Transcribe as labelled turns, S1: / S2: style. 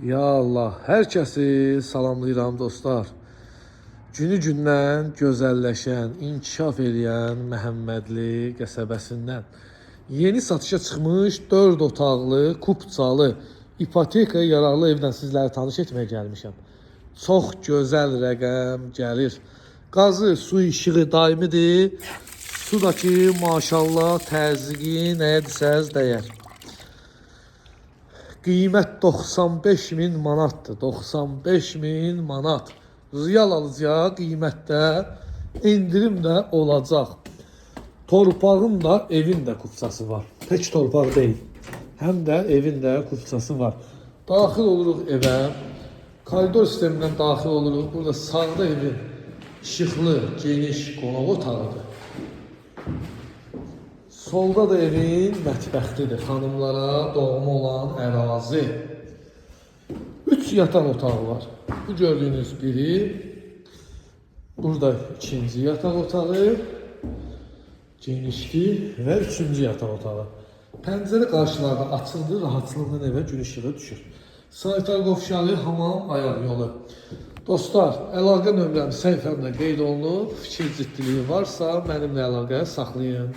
S1: Ya Allah, hər kəsi salamlayıram dostlar. Günü-gündən gözəlləşən, inkişaf edən Məhəmmədli qəsəbəsindən yeni satışa çıxmış 4 otaqlı, kupçalı, ipotekaya yararlı evlə sizləri tanış etməyə gəlmişəm. Çox gözəl rəqəm gəlir. Qazı, su işığı daimidir. Su da ki, maşallah, təzyiqi nəyə desəz dəyər. Qiymət 95.000 manatdır. 95.000 manat. Real alıcıya qiymətdə indirim də olacaq. Torpağın da, evin də kupçası var. Tək torpaq deyil. Həm də evin də kupçası var. Daxil oluruq evə. Koridor sistemindən daxil oluruq. Burada sağda evin işıqlı, geniş qonaq otağıdır. Solda da evin mətbəxtidir. Xanımlara doğma olan ərazi. 3 yataq otağı var. Bu gördüyünüz biri. Burada ikinci yataq otağı. Genişli və üçüncü yataq otağı. Pəncərə qarşılarda açıldı, rahatçılıqla evə gün işığı düşür. Sanitar qovşağı, hamam, ayaq yolu. Dostlar, əlaqə nömrəm səhifəmdə qeyd olunub. Fikir ciddiliyi varsa mənimlə əlaqə saxlayın.